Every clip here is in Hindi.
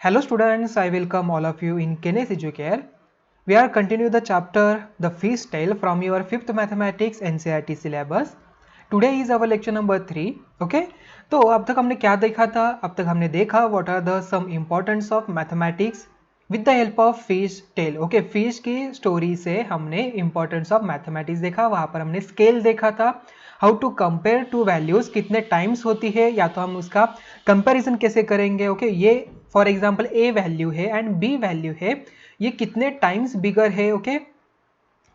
Hello students, I welcome all of you in Kenes Educare. We are continuing the chapter The Fish Tale from your 5th Mathematics NCERT syllabus. Today is our lecture number 3. Okay? तो अब तक हमने क्या देखा था? अब तक हमने देखा what are the some importance of mathematics with the help of fish tale. Okay, fish की स्टोरी से हमने importance of mathematics देखा. वहाँ पर हमने स्केल देखा था. How to compare two values, कितने टाइम्स होती है या तो हम उसका कंपैरिजन कैसे करेंगे. ओके, ये फॉर एग्जांपल ए वैल्यू है एंड बी वैल्यू है, ये कितने टाइम्स बिगर है. ओके,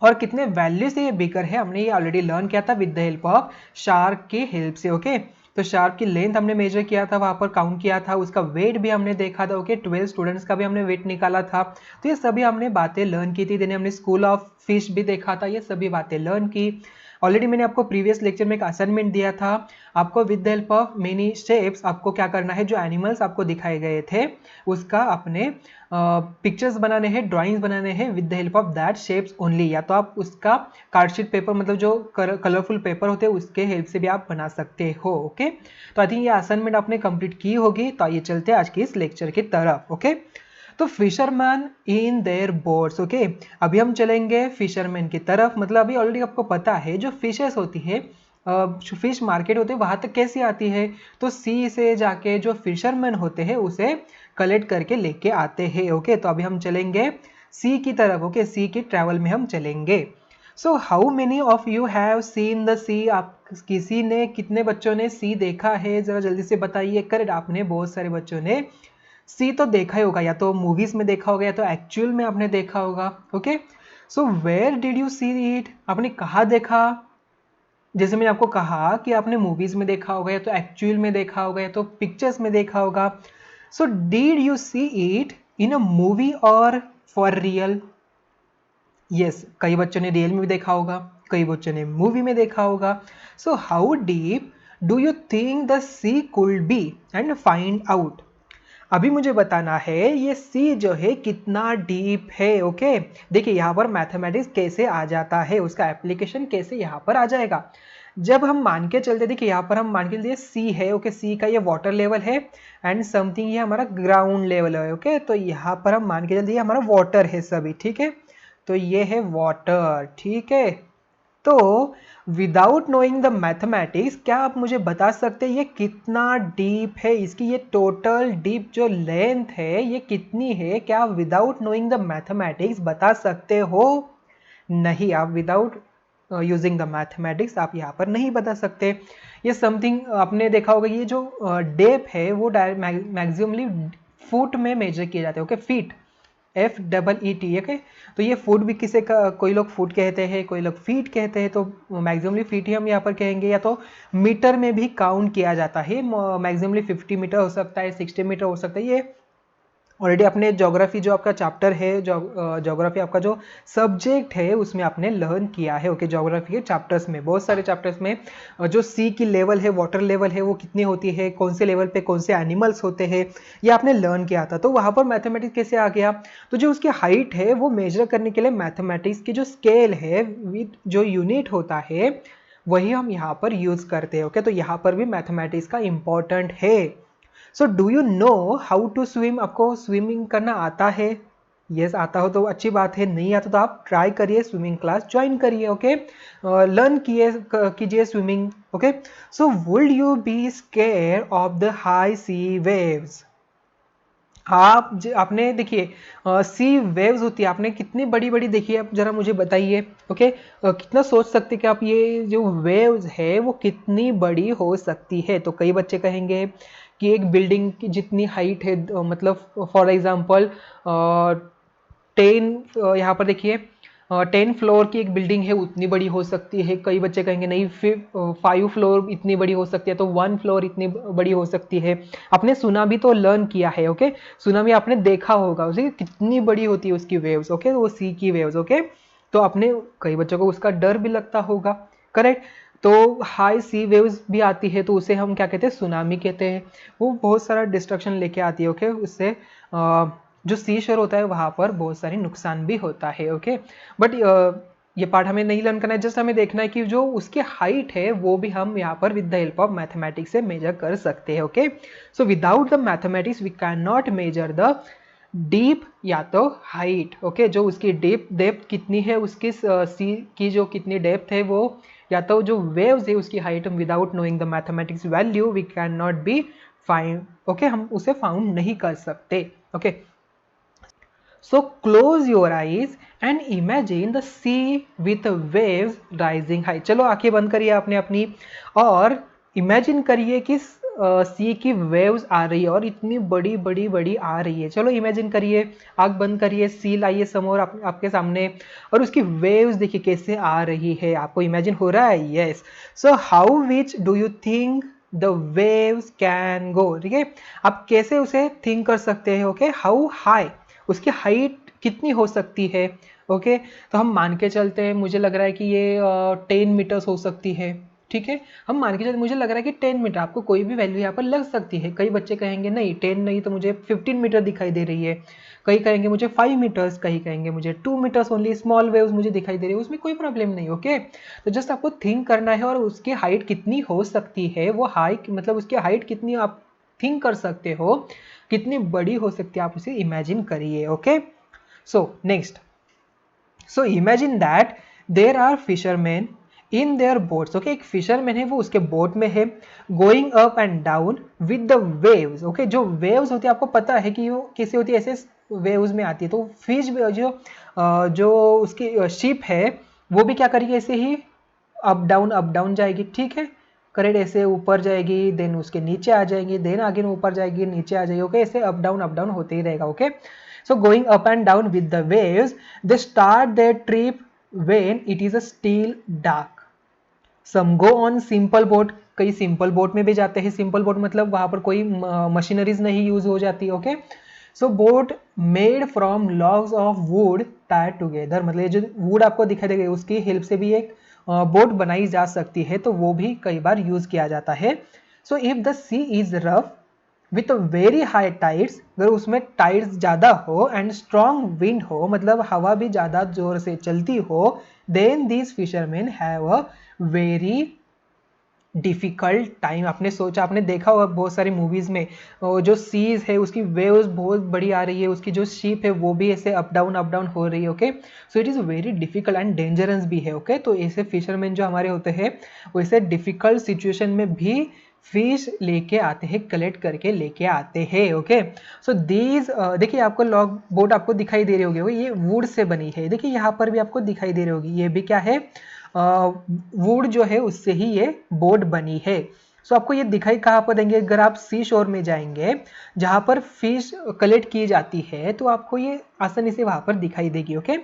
और कितने वैल्यू से ये बिगर है हमने ये ऑलरेडी लर्न किया था with the help of shark की हेल्प से. ओके, तो शार्क की लेंथ हमने मेजर किया था, वहां पर काउंट किया था, उसका वेट भी हमने देखा था. ओके, 12 स्टूडेंट्स का भी हमने वेट निकाला था. तो ये सभी हमने बातें लर्न की थी. देन हमने स्कूल ऑफ फिश भी देखा था. ये सभी बातें लर्न की. ऑलरेडी मैंने आपको प्रीवियस लेक्चर में एक असाइनमेंट दिया था. आपको with the help of many shapes आपको क्या करना है, जो एनिमल्स आपको दिखाए गए थे उसका अपने पिक्चर्स बनाने हैं, ड्राइंग्स बनाने हैं with the help of that shapes only. या तो आप उसका कार्डशीट पेपर मतलब जो कलरफुल पेपर होते हैं उसके हेल्प से भी आप बना सकते हो. ओके, तो आई थिंक ये असाइनमेंट आपने कंप्लीट की होगी. तो आइए चलते हैं आज की इस लेक्चर की तरफ. ओके, तो fisherman in their boats. Okay, अभी हम चलेंगे फिशरमैन की तरफ. मतलब अभी ऑलरेडी आपको पता है जो फिशेस होती है, फिश मार्केट होते हैं वहां तक कैसे आती है, तो सी से जाके जो फिशरमैन होते हैं उसे कलेक्ट करके लेके आते हैं. ओके, तो अभी हम चलेंगे सी की तरफ. ओके, सी की ट्रैवल में हम चलेंगे. So how many of you have seen the sea. आप किसी ने, कितने बच्चों ने सी देखा है, जरा जल्दी से बताइए. करेक्ट, आपने बहुत सारे बच्चों ने सी तो देखा ही होगा, या तो मूवीज में देखा होगा या तो एक्चुअल में आपने देखा होगा. Okay, so where did you see it, आपने कहाँ देखा. जैसे मैंने आपको कहा कि आपने मूवीज में देखा होगा या तो एक्चुअल में देखा होगा या तो पिक्चर्स में देखा होगा. So did you see it in a movie और फॉर रियल. यस, कई बच्चों ने रियल में भी देखा होगा, कई बच्चों ने मूवी में देखा होगा. So how deep do you think the sea could be and find out. अभी मुझे बताना है ये सी जो है कितना डीप है. ओके, देखिए यहाँ पर मैथमेटिक्स कैसे आ जाता है, उसका एप्लीकेशन कैसे यहाँ पर आ जाएगा. जब हम मान के चलते, देखिए यहाँ पर हम मान के चलते सी है. ओके, सी का ये वाटर लेवल है एंड समथिंग ये हमारा ग्राउंड लेवल है. ओके, तो यहाँ पर हम मान के चलते ये हमारा वाटर है सभी. ठीक है, तो ये है वाटर. ठीक है, तो विदाउट नोइंग द मैथमेटिक्स क्या आप मुझे बता सकते हैं ये कितना डीप है, इसकी ये टोटल डीप जो लेंथ है ये कितनी है. क्या आप विदाउट नोइंग द मैथमेटिक्स बता सकते हो? नहीं, आप विदाउट यूजिंग द मैथमेटिक्स आप यहाँ पर नहीं बता सकते. ये समथिंग आपने देखा होगा, ये जो डेप है वो मैक्सिममली फुट में मेजर किया जाता है. Okay, feet, FEET. ओके, तो ये फुट भी किसे कोई लोग फुट कहते हैं, कोई लोग फीट कहते हैं. तो मैक्सिममली फीट ही हम यहाँ पर कहेंगे, या तो मीटर में भी काउंट किया जाता है. मैक्सिममली 50 मीटर हो सकता है, 60 मीटर हो सकता है. ये ऑलरेडी अपने ज्योग्राफी जो आपका चैप्टर है, ज्योग्राफी आपका जो सब्जेक्ट है उसमें आपने लर्न किया है. ओके, ज्योग्राफी के चैप्टर्स में, बहुत सारे चैप्टर्स में जो सी की लेवल है, वाटर लेवल है, वो कितनी होती है, कौन से लेवल पे कौन से एनिमल्स होते हैं, ये आपने लर्न किया था. तो वहाँ पर मैथमेटिक्स कैसे आ गया, तो जो उसकी हाइट है वो मेजर करने के लिए मैथमेटिक्स की जो स्केल है विद जो यूनिट होता है वही हम यहाँ पर यूज करते हैं. ओके, तो यहाँ पर भी मैथमेटिक्स का इंपॉर्टेंट है. So do you know how to swim. आपको स्विमिंग करना आता है? यस, आता हो तो अच्छी बात है, नहीं आता तो आप ट्राई करिए, स्विमिंग क्लास ज्वाइन करिए. ओके, लर्न कीजिए swimming. Okay, so would you be scare of the high sea waves. आपने देखिए सी वेव्स होती है, आपने कितनी बड़ी बड़ी देखी है, आप जरा मुझे बताइए. ओके, कितना सोच सकते कि आप ये जो वेव्स है वो कितनी बड़ी हो सकती है. तो कई बच्चे कहेंगे कि एक बिल्डिंग की जितनी हाइट है, मतलब फॉर एग्जांपल 10, यहाँ पर देखिए 10 फ्लोर की एक बिल्डिंग है उतनी बड़ी हो सकती है. कई बच्चे कहेंगे नहीं 5 फ्लोर इतनी बड़ी हो सकती है, तो 1 फ्लोर इतनी बड़ी हो सकती है. आपने सुना भी तो लर्न किया है. ओके, सुना भी आपने देखा होगा उसे कितनी बड़ी होती है उसकी वेव्स. ओके, वो सी की वेव्स. ओके, तो आपने, कई बच्चों को उसका डर भी लगता होगा. करेक्ट, तो हाई सी वेव्स भी आती है तो उसे हम क्या कहते हैं, सुनामी कहते हैं. वो बहुत सारा डिस्ट्रक्शन लेके आती है. ओके, उससे जो सी शोर होता है वहाँ पर बहुत सारी नुकसान भी होता है. ओके, बट ये पार्ट हमें नहीं लर्न करना है, जस्ट हमें देखना है कि जो उसकी हाइट है वो भी हम यहाँ पर with the help of mathematics से मेजर कर सकते हैं। Okay, so without the mathematics we can not measure the deep या तो हाइट। ओके, जो उसकी डेप्थ कितनी है, उसकी सी की जो कितनी डेप्थ है वो, या तो जो वेव्स है उसकी height, without knowing the mathematics value we can not be find. Okay, हम उसे फाउंड नहीं कर सकते। Okay, so close your eyes and imagine the sea with waves rising high। चलो आंखें बंद करिए आपने अपनी और इमेजिन करिए कि सी की वेव्स आ रही है और इतनी बड़ी बड़ी बड़ी आ रही है। चलो इमेजिन करिए, आंख बंद करिए, सी लाइए समोर आपके सामने और उसकी वेव्स देखिए कैसे आ रही है। आपको इमेजिन हो रहा है? Yes. So how which do you think the waves can go? ठीक है, आप कैसे उसे थिंक कर सकते हैं? ओके, हाउ हाई, उसकी हाइट कितनी हो सकती है? ओके, तो हम मान के चलते हैं, मुझे लग रहा है कि ये 10 मीटर्स हो सकती है। ठीक है, हम मान के चलते, मुझे लग रहा है कि 10 मीटर, आपको कोई भी वैल्यू यहाँ पर लग सकती है। कई बच्चे कहेंगे नहीं 10 नहीं तो मुझे 15 मीटर दिखाई दे रही है, कई कहेंगे मुझे 5 मीटर्स, कई कहेंगे मुझे 2 मीटर्स ओनली, स्मॉल वेव्स मुझे दिखाई दे रही है, उसमें कोई प्रॉब्लम नहीं। ओके, तो जस्ट आपको थिंक करना है और उसकी हाइट कितनी हो सकती है, वो हाइट मतलब उसकी हाइट कितनी आप थिंक कर सकते हो, कितनी बड़ी हो सकती है, आप उसे इमेजिन करिए। Okay, so next, so imagine that there are fisherman in their boats. Okay, एक फिशरमैन है वो उसके बोट में है, going up and down with the waves. Okay, जो वेव्स होती है आपको पता है कि वो कैसे होती है, ऐसे वेव्स में आती है। तो फिश जो उसकी शिप है वो भी क्या करेगी, ऐसे ही अप डाउन जाएगी। ठीक है, करेक्ट, ऐसे ऊपर जाएगी, देन उसके नीचे आ जाएगी, देन आगे ऊपर जाएगी, नीचे आ जाएगी। ओके, ऐसे अप डाउन होते ही रहेगा। Okay, so going up and down with the waves, they start their trip when it is a still dark. Some go on simple boat, कई सिंपल बोट में भी जाते हैं। सिंपल बोट मतलब वहां पर कोई मशीनरीज नहीं यूज हो जाती। Okay, so boat made from logs of would Tide together, मतलब ये जो वुड आपको दिखाई देगा उसकी हेल्प से भी एक बोट बनाई जा सकती है, तो वो भी कई बार यूज किया जाता है। So if the sea is rough with very high tides, अगर उसमें टाइड्स ज़्यादा हो एंड स्ट्रॉन्ग विंड हो, मतलब हवा भी ज़्यादा जोर से चलती हो, then these fisherman have a very difficult time. आपने सोचा, आपने देखा होगा बहुत सारी मूवीज में जो सीज है उसकी वेव्स बहुत बड़ी आ रही है, उसकी जो शिप है वो भी ऐसे अप डाउन हो रही है। Okay, so it is very difficult and dangerous भी है। ओके, तो ऐसे फिशरमैन जो हमारे होते हैं वैसे डिफिकल्ट सिचुएशन में भी फिश लेके आते हैं, कलेक्ट करके लेके आते हैं। ओके, सो दीज देखिए आपको लॉग बोट आपको दिखाई दे रही होगी, ये वुड से बनी है। देखिए यहाँ पर भी आपको दिखाई दे रही होगी, ये भी क्या है, वुड जो है उससे ही ये बोट बनी है। सो आपको ये दिखाई कहाँ पर देंगे, अगर आप सी शोर में जाएंगे जहाँ पर फिश कलेक्ट की जाती है तो आपको ये आसानी से वहाँ पर दिखाई देगी। Okay,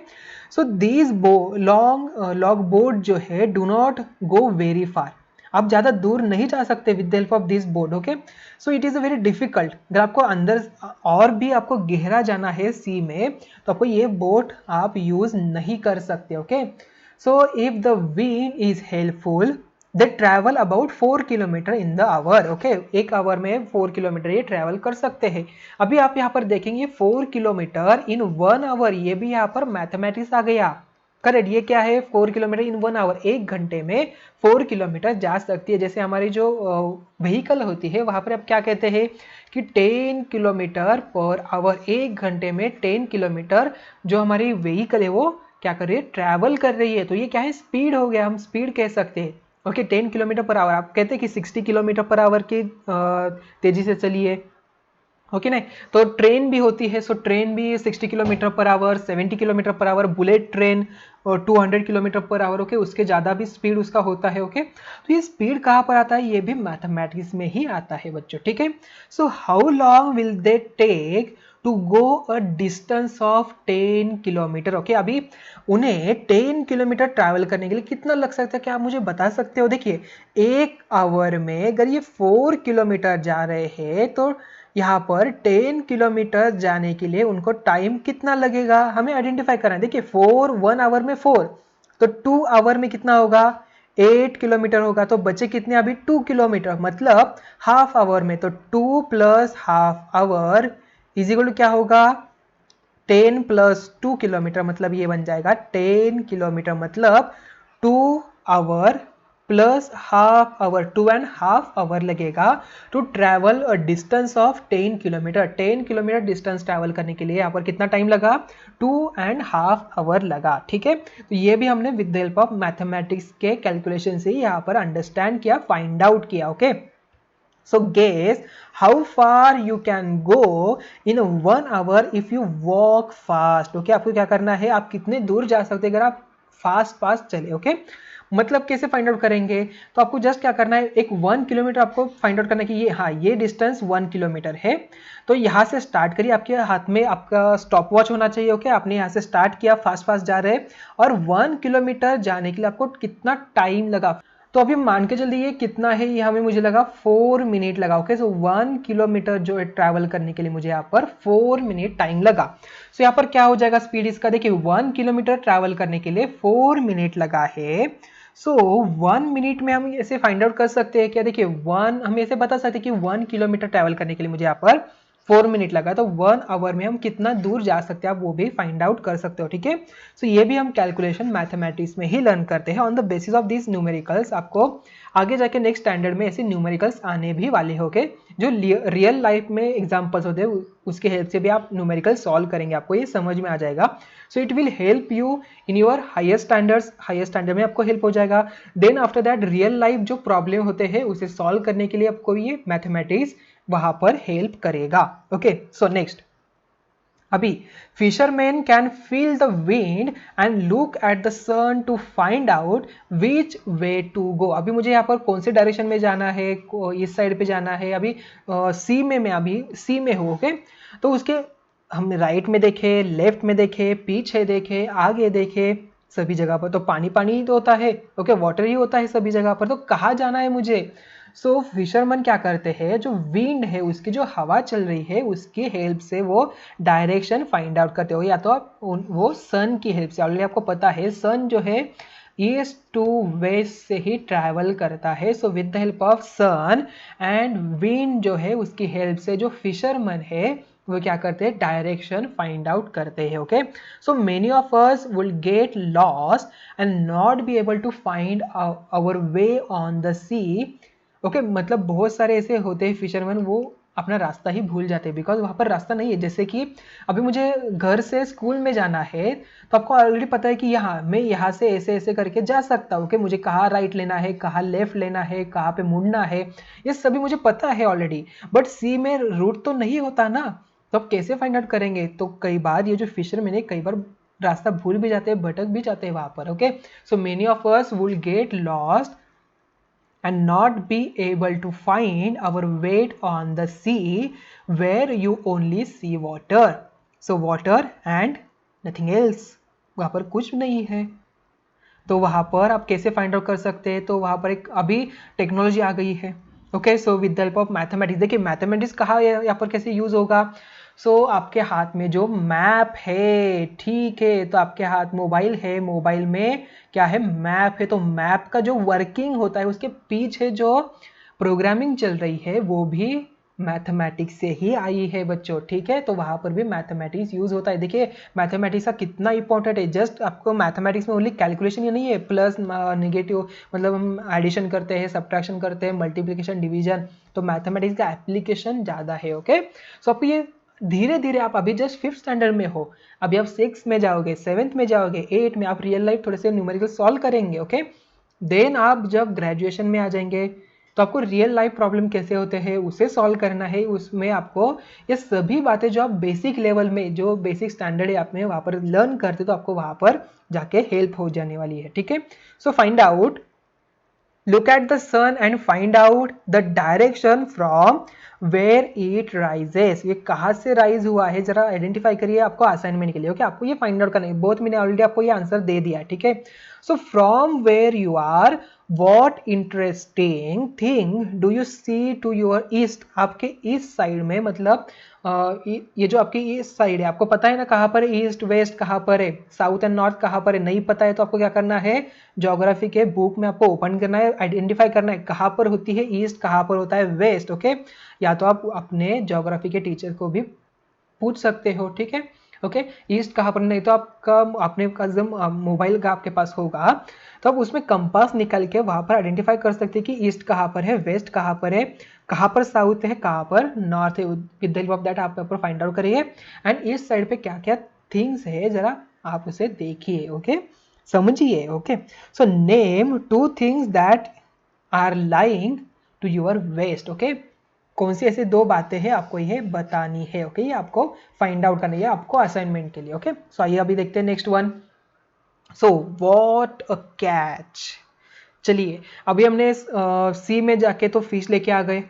so these log boat जो है do not go very far, आप ज़्यादा दूर नहीं जा सकते with the help of this boat. Okay, so it is a very difficult, अगर आपको अंदर और भी आपको गहरा जाना है सी में तो आपको ये बोट आप यूज़ नहीं कर सकते। Okay, so if the wind is helpful they travel about 4 kilometre in the hour। okay, एक आवर में 4 किलोमीटर ये ट्रैवल कर सकते हैं। अभी आप यहाँ पर देखेंगे 4 किलोमीटर इन 1 आवर, ये भी यहाँ पर मैथमेटिक्स आ गया। करेक्ट, ये क्या है, 4 किलोमीटर इन 1 आवर, एक घंटे में 4 किलोमीटर जा सकती है। जैसे हमारी जो व्हीकल होती है वहाँ पर आप क्या कहते हैं कि 10 किलोमीटर पर आवर, एक घंटे में 10 किलोमीटर जो हमारी व्हीकल है वो क्या कर रही है, ट्रैवल कर रही है। तो ये क्या है, स्पीड हो गया, हम स्पीड कह सकते हैं। ओके, 10 किलोमीटर पर आवर, आप कहते हैं कि 60 किलोमीटर पर आवर की तेजी से चलिए। ओके नहीं, तो ट्रेन भी होती है, सो ट्रेन भी 60 kilometre per hour, 70 kilometre per hour, bullet train और 200 किलोमीटर पर आवर। ओके, उसके ज़्यादा भी स्पीड उसका होता है। ओके, तो ये स्पीड कहाँ पर आता है, ये भी मैथमेटिक्स में ही आता है बच्चों। ठीक है, so how long will they take to go a distance of 10 kilometre. Okay, अभी उन्हें 10 किलोमीटर ट्रैवल करने के लिए कितना लग सकता है, क्या आप मुझे बता सकते हो? देखिए, एक आवर में अगर ये 4 किलोमीटर जा रहे हैं तो यहाँ पर 10 किलोमीटर जाने के लिए उनको टाइम कितना लगेगा, हमें आइडेंटिफाई करना है। देखिए 4, 1 आवर में 4, तो 2 आवर में कितना होगा, 8 किलोमीटर होगा। तो बचे कितने अभी, 2 किलोमीटर, मतलब हाफ आवर में। तो 2 plus half hour is equal to क्या होगा, 10 प्लस 2 किलोमीटर मतलब ये बन जाएगा 10 किलोमीटर, मतलब 2 hour plus half hour, 2.5 hour लगेगा to travel a distance of 10 kilometre. 10 kilometre distance travel करने के लिए यहाँ पर कितना टाइम लगा, 2.5 आवर लगा। ठीक है, तो ये भी हमने with the help of mathematics के कैलकुलेशन से यहाँ पर अंडरस्टैंड किया, फाइंड आउट किया। Okay, so guess how far you can go in 1 hour if you walk fast। Okay, आपको क्या करना है, आप कितने दूर जा सकते हैं अगर आप फास्ट चले। ओके, मतलब कैसे फाइंड आउट करेंगे, तो आपको जस्ट क्या करना है, एक 1 किलोमीटर आपको फाइंड आउट करना है कि ये, हाँ ये डिस्टेंस 1 किलोमीटर है, तो यहाँ से स्टार्ट करिए। आपके हाथ में आपका स्टॉप वॉच होना चाहिए। ओके, आपने यहाँ से स्टार्ट किया, फास्ट जा रहे हैं, और 1 किलोमीटर जाने के लिए आपको कितना टाइम लगा, तो अभी मान के चल दिए कितना है, ये हमें मुझे लगा 4 मिनट लगा। ओके, सो 1 किलोमीटर जो है ट्रैवल करने के लिए मुझे यहाँ पर 4 मिनट टाइम लगा। सो यहाँ पर क्या हो जाएगा स्पीड इसका, देखिए 1 किलोमीटर ट्रैवल करने के लिए 4 मिनट लगा है। सो 1 मिनट में हम ऐसे फाइंड आउट कर सकते हैं क्या, देखिए हम ऐसे बता सकते हैं कि 1 किलोमीटर ट्रैवल करने के लिए मुझे यहाँ पर 4 मिनट लगा, तो 1 आवर में हम कितना दूर जा सकते हैं आप वो भी फाइंड आउट कर सकते हो। ठीक है, सो ये भी हम कैलकुलेशन मैथमेटिक्स में ही लर्न करते हैं। On the basis of this numericals आपको आगे जाके नेक्स्ट स्टैंडर्ड में ऐसे न्यूमेरिकल्स आने भी वाले होंगे, जो रियल लाइफ में एग्जांपल्स होते हैं उसके हेल्प से भी आप न्यूमेरिकल सॉल्व करेंगे, आपको ये समझ में आ जाएगा। So it will help you in your higher standard में आपको हेल्प हो जाएगा। Then after that real life जो प्रॉब्लम होते हैं उसे सॉल्व करने के लिए आपको ये मैथमेटिक्स वहां पर हेल्प करेगा। ओके, सो नेक्स्ट, अभी fisherman can feel the wind and look at the sun to find out which way to go. अभी मुझे यहाँ पर कौन से डायरेक्शन में जाना है, इस साइड पे जाना है, अभी सी में मैं अभी सी में हूँ। ओके, तो उसके हम राइट में देखे, लेफ्ट में देखे, पीछे देखे, आगे देखे, सभी जगह पर तो पानी ही तो होता है। ओके, वाटर ही होता है सभी जगह पर, तो कहाँ जाना है मुझे। सो फिशरमैन क्या करते हैं, जो विंड है उसकी जो हवा चल रही है उसकी हेल्प से वो डायरेक्शन फाइंड आउट करते हो, या तो आप वो सन की हेल्प से, ऑलरेडी आपको पता है सन जो है ईस्ट टू वेस्ट से ही ट्रैवल करता है। So with the help of sun and wind जो है उसकी हेल्प से जो फिशरमैन है वो क्या करते हैं, डायरेक्शन फाइंड आउट करते हैं। Okay, so many of us will get lost and not be able to find our way on the sea. Okay, मतलब बहुत सारे ऐसे होते हैं फिशरमैन, वो अपना रास्ता ही भूल जाते हैं बिकॉज वहाँ पर रास्ता नहीं है। जैसे कि अभी मुझे घर से स्कूल में जाना है, तो आपको ऑलरेडी पता है कि मैं यहाँ से ऐसे ऐसे करके जा सकता हूँ कि मुझे कहाँ राइट लेना है, कहाँ लेफ्ट लेना है, कहाँ पे मुड़ना है, ये सभी मुझे पता है ऑलरेडी। बट सी में रूट तो नहीं होता ना, तो आप कैसे फाइंड आउट करेंगे। तो कई बार ये जो फिशरमैन है कई बार रास्ता भूल भी जाते हैं, भटक भी जाते हैं वहाँ पर। Okay, so many of us will get lost and not be able to find our way on the sea where you only see water. So water and nothing else, वहाँ पर कुछ नहीं है, तो वहाँ पर आप कैसे फाइंड आउट कर सकते हैं। तो वहाँ पर एक अभी टेक्नोलॉजी आ गई है। Okay, so with the help of mathematics, देखिए मैथमेटिक्स कहाँ यहाँ पर कैसे यूज होगा। सो आपके हाथ में जो मैप है, ठीक है, तो आपके हाथ मोबाइल है, मोबाइल में क्या है, मैप है, तो मैप का जो वर्किंग होता है उसके पीछे जो प्रोग्रामिंग चल रही है वो भी मैथमेटिक्स से ही आई है बच्चों। ठीक है, तो वहाँ पर भी मैथमेटिक्स यूज होता है। देखिए मैथमेटिक्स का कितना इंपॉर्टेंट है, जस्ट आपको मैथमेटिक्स में ओनली कैलकुलेशन ही नहीं है, प्लस नेगेटिव मतलब हम एडिशन करते हैं, सब्ट्रैक्शन करते हैं, मल्टीप्लिकेशन, डिवीजन, तो मैथमेटिक्स का एप्लीकेशन ज़्यादा है। ओके, सो आपको ये धीरे धीरे, आप अभी जस्ट 5th स्टैंडर्ड में हो, अभी आप 6th में जाओगे, 7th में जाओगे, 8th में आप रियल लाइफ थोड़े से न्यूमेरिकल सॉल्व करेंगे। ओके, देन आप जब ग्रेजुएशन में आ जाएंगे तो आपको रियल लाइफ प्रॉब्लम कैसे होते हैं उसे सॉल्व करना है। उसमें आपको ये सभी बातें जो आप बेसिक लेवल में, जो बेसिक स्टैंडर्ड है आप में वहाँ पर लर्न करते, तो आपको वहाँ पर जाके हेल्प हो जाने वाली है। ठीक है, so find out, look at the sun and find out the direction from where it rises। ये कहाँ से राइज हुआ है जरा आइडेंटिफाई करिए आपको असाइनमेंट के लिए। ओके, आपको ये फाइंड आउट करना है, बहुत मैंने ऑलरेडी आपको ये आंसर दे दिया है। ठीक है, so from where you are what interesting thing do you see to your east. आपके ईस्ट साइड में, मतलब ये जो आपकी ईस्ट साइड है, आपको पता है ना कहाँ पर ईस्ट वेस्ट कहाँ पर है, साउथ एंड नॉर्थ कहाँ पर है, नहीं पता है तो आपको क्या करना है, ज्योग्राफी के बुक में आपको ओपन करना है, आइडेंटिफाई करना है कहाँ पर होती है ईस्ट, कहाँ पर होता है वेस्ट। ओके, या तो आप अपने ज्योग्राफी के टीचर को भी पूछ सकते हो। ठीक है, ओके, ईस्ट कहाँ पर, नहीं तो आपका आपने का जब मोबाइल का आपके पास होगा तो आप उसमें कंपास निकाल के वहाँ पर आइडेंटिफाई कर सकते हैं कि ईस्ट कहाँ पर है, वेस्ट कहाँ पर है, कहाँ पर साउथ है, कहाँ पर नॉर्थ है। With the help of that आप यहाँ पर फाइंड आउट करिए एंड ईस्ट साइड पे क्या क्या थिंग्स है जरा आप उसे देखिए, ओके, समझिए। Okay, so name 2 things that are lying to your west. Okay, कौन सी ऐसी 2 बातें हैं आपको ये बतानी है। ओके, ये आपको फाइंड आउट करनी है आपको असाइनमेंट के लिए। ओके, सो आइए अभी देखते हैं next one. So what a catch. चलिए अभी हमने सी में जाके तो फिश लेके आ गए,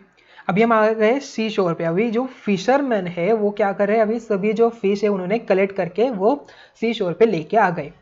अभी हम आ गए सी शोर पे। अभी जो फिशरमैन है वो क्या कर रहे हैं, अभी सभी जो फिश है उन्होंने कलेक्ट करके वो सी शोर पे लेके आ गए।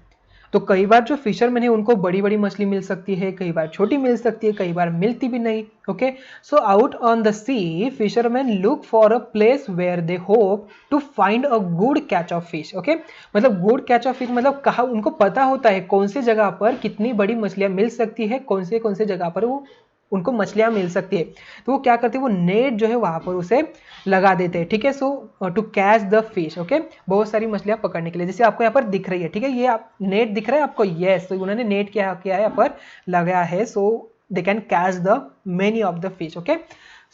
तो कई बार जो फिशरमैन है उनको बड़ी बड़ी मछली मिल सकती है, कई बार छोटी मिल सकती है, कई बार मिलती भी नहीं। Okay, so out on the sea fisherman look for a place where they hope to find a good catch of fish. Okay, मतलब गुड कैच ऑफ फिश मतलब कहा उनको पता होता है कौन सी जगह पर कितनी बड़ी मछलियां मिल सकती है, कौन से जगह पर वो उनको मछलियां मिल सकती है। तो वो क्या करते हैं, वो नेट जो है वहां पर उसे लगा देते हैं। ठीक है, so to catch the fish. Okay, बहुत सारी मछलियां पकड़ने के लिए, जैसे आपको यहाँ पर दिख रही है। ठीक है, ये आप नेट दिख रहा है आपको, यस, तो उन्होंने नेट क्या किया है यहाँ पर लगाया है, so they can catch the many of the fish. Okay,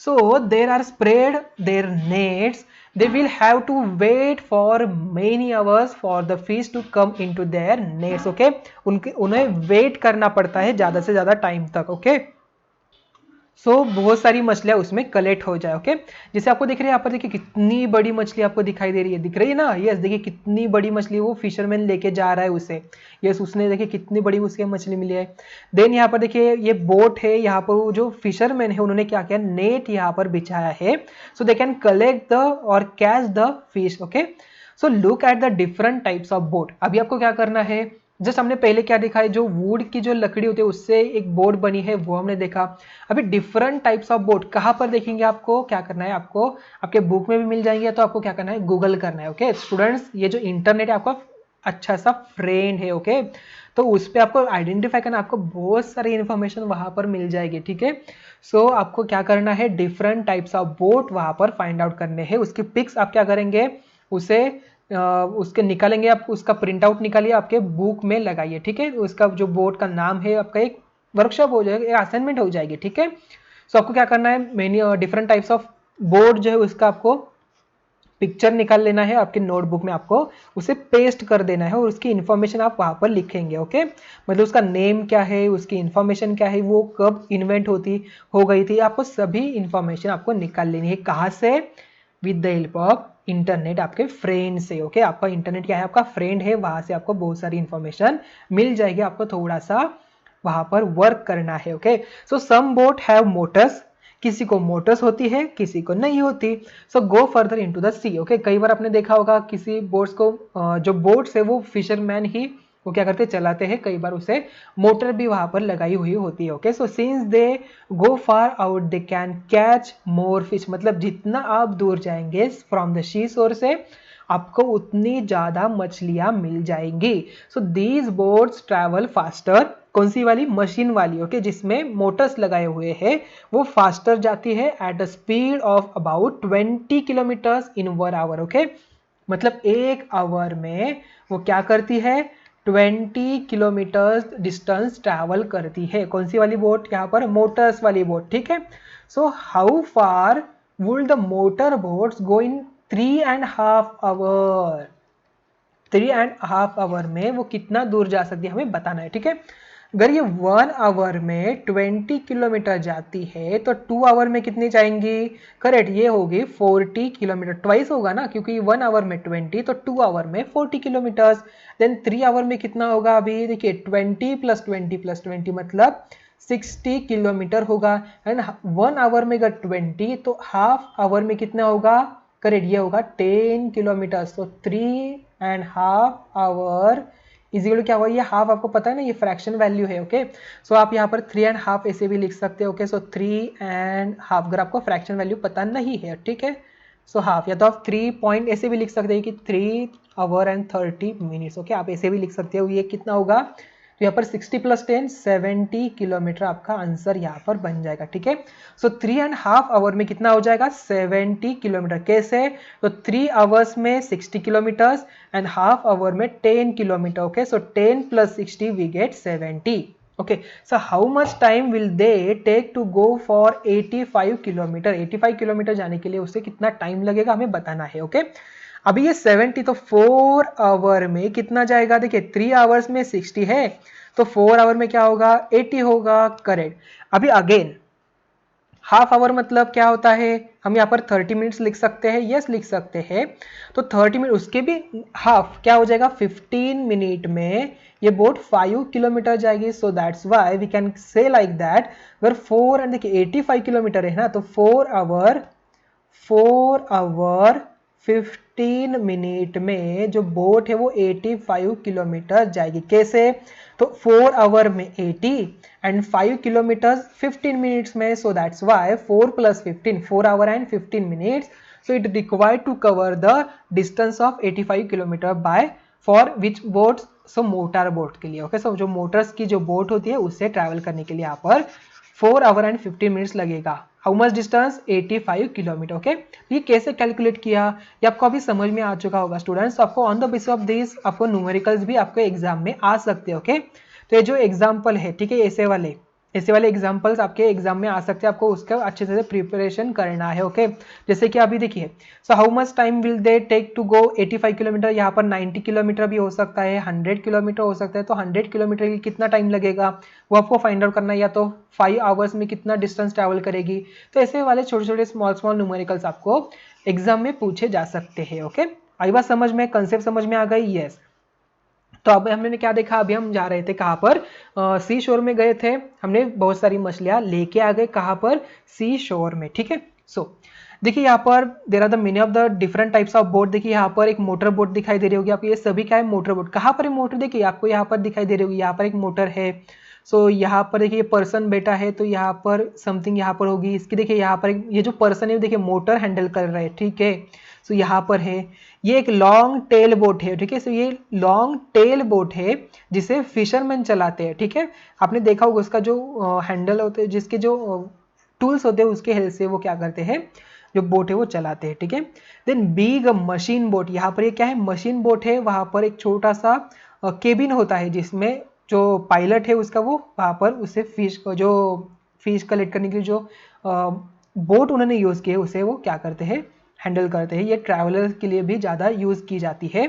so there are spread their nets, they will have to wait for many hours for the fish to come into their nets. okay, उन्हें वेट करना पड़ता है ज्यादा से ज्यादा टाइम तक। ओके, सो बहुत सारी मछलियां उसमें कलेक्ट हो जाए। ओके, जैसे आपको दिख रही है यहाँ पर, देखिए कितनी बड़ी मछली आपको दिखाई दे रही है, दिख रही है ना, यस, देखिए कितनी बड़ी मछली वो फिशरमैन लेके जा रहा है उसे, यस, उसने देखिए कितनी बड़ी उसकी मछली मिली है। देन यहाँ पर देखिए ये बोट है, यहाँ पर जो फिशरमैन है उन्होंने क्या किया, नेट यहाँ पर बिछाया है, so they can collect the और catch the fish. Okay, so look at the different types of boat. अभी आपको क्या करना है, जस्ट हमने पहले क्या देखा है, जो वुड की जो लकड़ी होती है उससे एक बोट बनी है वो हमने देखा। अभी डिफरेंट टाइप्स ऑफ बोट कहाँ पर देखेंगे, आपको क्या करना है, आपको आपके बुक में भी मिल जाएंगे, तो आपको क्या करना है, गूगल करना है। ओके स्टूडेंट्स, ये जो इंटरनेट है आपका अच्छा सा फ्रेंड है। ओके, तो उस पर आपको आइडेंटिफाई करना, आपको बहुत सारी इन्फॉर्मेशन वहां पर मिल जाएगी। ठीक है, सो आपको क्या करना है, डिफरेंट टाइप्स ऑफ बोट वहां पर फाइंड आउट करने हैं, उसकी पिक्स आप क्या करेंगे, उसे उसके निकालेंगे, आप उसका प्रिंट आउट निकालिए, आपके बुक में लगाइए। ठीक है, उसका जो बोर्ड का नाम है आपका एक वर्कशॉप हो जाएगा, एक असाइनमेंट हो जाएगी। ठीक है, सो आपको क्या करना है, many different types of board जो है उसका आपको पिक्चर निकाल लेना है, आपके नोटबुक में आपको उसे पेस्ट कर देना है और उसकी इन्फॉर्मेशन आप वहां पर लिखेंगे। ओके, मतलब उसका नेम क्या है, उसकी इन्फॉर्मेशन क्या है, वो कब इन्वेंट हो गई थी, आपको सभी इन्फॉर्मेशन आपको निकाल लेनी है। कहाँ से, with the help of internet, आपके फ्रेंड से। ओके, आपका इंटरनेट क्या है, आपका फ्रेंड है, वहां से आपको बहुत सारी इंफॉर्मेशन मिल जाएगी, आपको थोड़ा सा वहां पर वर्क करना है। Okay, so some boat have motors, किसी को मोटर्स होती है, किसी को नहीं होती। So go further into the sea. Okay, कई बार आपने देखा होगा किसी बोट्स को, जो बोट्स है वो फिशरमैन ही वो क्या करते चलाते हैं, कई बार उसे मोटर भी वहां पर लगाई हुई होती है। Okay, so since they go far out they can catch more fish, मतलब जितना आप दूर जाएंगे फ्रॉम द शी शोर से आपको उतनी ज्यादा मछलियां मिल जाएंगी। So these boats travel faster, कौन सी वाली, मशीन वाली। ओके, जिसमें मोटर्स लगाए हुए हैं, वो फास्टर जाती है at a speed of about 20 kilometres in 1 hour. Okay, मतलब 1 आवर में वो क्या करती है, 20 किलोमीटर्स डिस्टेंस ट्रैवल करती है। कौन सी वाली बोट, यहाँ पर मोटर्स वाली बोट। ठीक है, so how far would the motor boats go in 3.5 hour, 3.5 hour में वो कितना दूर जा सकती है हमें बताना है। ठीक है, अगर ये 1 आवर में 20 किलोमीटर जाती है तो 2 आवर में कितनी जाएंगी, करेक्ट, ये होगी 40 किलोमीटर, ट्वाइस होगा ना, क्योंकि 1 आवर में 20 तो 2 आवर में 40 किलोमीटर्स। देन 3 आवर में कितना होगा, अभी देखिए 20 + 20 + 20 मतलब 60 किलोमीटर होगा। एंड 1 आवर में अगर 20 तो हाफ आवर में कितना होगा, करेक्ट, ये होगा 10 किलोमीटर। तो 3.5 आवर इज इक्वल टू क्या हुआ, ये हाफ आपको पता है ना, ये फ्रैक्शन वैल्यू है। ओके, सो आप यहाँ पर 3.5 ऐसे भी लिख सकते हो। ओके, सो 3.5 अगर आपको फ्रैक्शन वैल्यू पता नहीं है, ठीक है, सो हाफ, या तो आप 3 पॉइंट ऐसे भी लिख सकते हैं कि 3 आवर एंड 30 मिनट्स। ओके, आप ऐसे भी लिख सकते हो, ये कितना होगा, तो यहाँ पर 60 + 10 70 किलोमीटर आपका आंसर यहाँ पर बन जाएगा, ठीक है। सो 3.5 आवर में कितना हो जाएगा 70 किलोमीटर। कैसे? तो 3 आवर्स में 60 किलोमीटर्स एंड हाफ आवर में 10 kilometre. Okay, so 10 + 60 we get 70। okay, so how much time will they take to go for 85 kilometre. 85 kilometre जाने के लिए उसे कितना टाइम लगेगा हमें बताना है। ओके, अभी ये 70 तो 4 आवर में कितना जाएगा, देखिए 3 आवर्स में 60 है तो 4 आवर में क्या होगा 80 होगा, करेक्ट। अभी अगेन हाफ आवर मतलब क्या होता है, हम यहाँ पर 30 मिनट्स लिख सकते हैं, यस लिख सकते हैं। तो 30 मिनट उसके भी हाफ क्या हो जाएगा 15 मिनट में ये बोट 5 किलोमीटर जाएगी। So that's why we can say like that अगर 4 एंड देखिए 85 किलोमीटर है ना, तो 4 आवर 15 मिनट में जो बोट है वो 85 किलोमीटर जाएगी। कैसे? तो 4 आवर में 80 एंड 5 किलोमीटर 15 मिनट्स में। So that's why 4 + 15 4 hour and 15 minutes. So it required to cover the distance of 85 kilometre by for which boats, so motor boat के लिए। ओके, सो जो मोटर्स की जो बोट होती है उससे ट्रैवल करने के लिए यहाँ पर 4 आवर एंड 15 मिनट्स लगेगा। How much distance 85 kilometre. Okay, ये कैसे कैलकुलेट किया ये आपको अभी समझ में आ चुका होगा स्टूडेंट्स। आपको on the basis of this आपको न्यूमेरिकल्स भी आपको एग्जाम में आ सकते हैं। ओके, तो ये जो एग्जाम्पल है, ठीक है, ऐसे वाले एग्जाम्पल्स आपके एग्जाम में आ सकते हैं, आपको उसका अच्छे से प्रिपरेशन करना है। ओके, जैसे कि अभी देखिए, so how much time will they take to go 85 kilometre. यहाँ पर 90 किलोमीटर भी हो सकता है, 100 किलोमीटर हो सकता है। तो 100 किलोमीटर के लिए कितना टाइम लगेगा वो आपको फाइंड आउट करना है, या तो 5 आवर्स में कितना डिस्टेंस ट्रैवल करेगी। तो ऐसे वाले छोटे छोटे स्मॉल न्यूमेरिकल्स आपको एग्जाम में पूछे जा सकते हैं। ओके, आई बात समझ में, कंसेप्ट समझ में आ गई? यस। तो अब हमने क्या देखा, अभी हम जा रहे थे कहाँ पर, सी शोर में गए थे, हमने बहुत सारी मछलियां लेके आ गए कहाँ पर, सी शोर में, ठीक है। सो देखिए यहाँ पर there are the many of the different types of boat. देखिए यहाँ पर एक मोटर बोट दिखाई दे रही होगी आपको, ये सभी क्या है मोटर बोट। कहाँ पर है मोटर, देखिए आपको यहाँ पर दिखाई दे रही होगी, यहाँ पर एक मोटर है। सो यहाँ पर देखिए पर्सन बैठा है, तो यहाँ पर समथिंग यहाँ पर होगी इसकी। देखिए यहाँ पर ये जो पर्सन है देखिए मोटर हैंडल कर रहा है, ठीक है। सो यहाँ पर है, ये एक लॉन्ग टेल बोट है, ठीक है। सो ये लॉन्ग टेल बोट है जिसे फिशरमैन चलाते हैं, ठीक है। आपने देखा होगा उसका जो हैंडल होते हैं, जिसके जो टूल्स होते हैं उसके हेल्प से वो क्या करते हैं, जो बोट है वो चलाते हैं, ठीक है। देन बिग मशीन बोट, यहाँ पर ये क्या है मशीन बोट है, वहां पर एक छोटा सा केबिन होता है जिसमें जो पायलट है उसका वो वहां पर उसे फिश कलेक्ट करने के लिए जो बोट उन्होंने यूज किए उसे वो क्या करते हैं हैंडल करते हैं। ये ट्रैवलर्स के लिए भी ज़्यादा यूज़ की जाती है।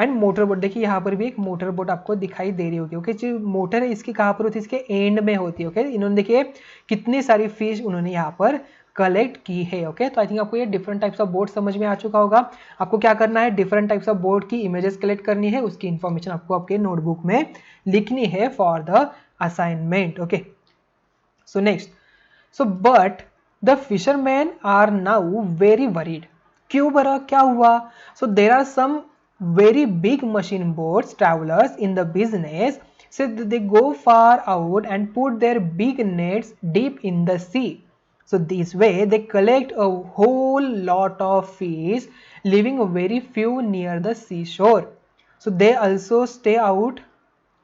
एंड मोटर बोट, देखिए यहाँ पर भी एक मोटर बोट आपको दिखाई दे रही होगी। ओके, जो मोटर है इसकी कहाँ पर होती है, इसके एंड में होती है। ओके, इन्होंने देखिए कितनी सारी फिश उन्होंने यहाँ पर कलेक्ट की है। ओके, तो आई थिंक आपको ये डिफरेंट टाइप्स ऑफ बोट समझ में आ चुका होगा। आपको क्या करना है, डिफरेंट टाइप्स ऑफ बोट की इमेजेस कलेक्ट करनी है, उसकी इन्फॉर्मेशन आपको आपके नोटबुक में लिखनी है for the assignment. Okay, so next, so but the fisherman are now very worried. क्यों बरा, क्या हुआ? So there are some very big machine boats trawlers in the business, so they go far out and put their big nets deep in the sea. So this way they collect a whole lot of fish, leaving very few near the seashore. So they also stay out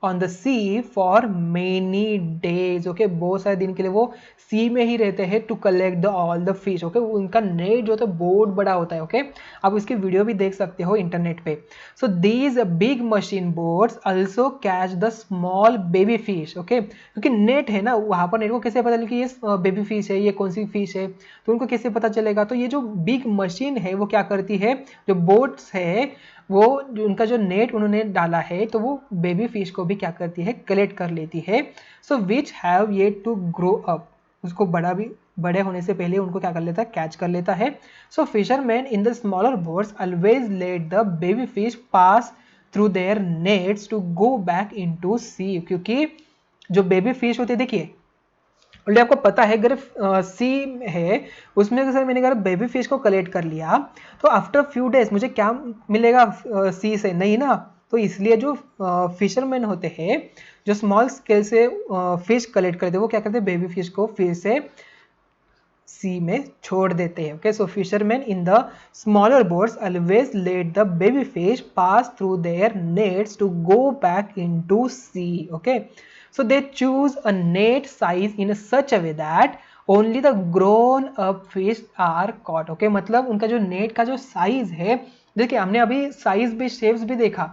on the sea for many days. Okay, बहुत सारे दिन के लिए वो सी में ही रहते हैं to collect the all the fish. Okay, उनका नेट जो होता है बहुत बड़ा होता है। ओके, आप इसकी वीडियो भी देख सकते हो इंटरनेट पे। So these big machine boats also catch the small baby fish. Okay, क्योंकि नेट है ना वहाँ पर, नेट को कैसे पता चले कि ये बेबी फिश है, ये कौन सी फिश है, तो उनको कैसे पता चलेगा? तो ये जो बिग मशीन है वो क्या करती है, जो बोट्स है वो उनका जो नेट उन्होंने डाला है तो वो बेबी फिश को भी क्या करती है, कलेक्ट कर लेती है। So which have yet to grow up, उसको बड़े होने से पहले उनको क्या कर लेता है, कैच कर लेता है। So fisherman in the smaller boats always let the baby fish pass through their nets to go back into sea. क्योंकि जो बेबी फिश होती है, देखिए ऑलरेडी आपको पता है अगर सी है उसमें अगर मैंने अगर बेबी फिश को कलेक्ट कर लिया तो आफ्टर फ्यू डेज मुझे क्या मिलेगा सी से, नहीं ना। तो इसलिए जो फिशरमैन होते हैं जो स्मॉल स्केल से फिश कलेक्ट करते हैं वो क्या करते हैं, बेबी फिश को फिर से सी में छोड़ देते हैं। Okay, so fisherman in the smaller boats always let the baby fish pass through their nets to go back into sea. Okay, so they choose a net size in such a way that only the grown up fish are caught. Okay, मतलब उनका जो नेट का जो साइज है, देखिए हमने अभी साइज भी शेप्स भी देखा,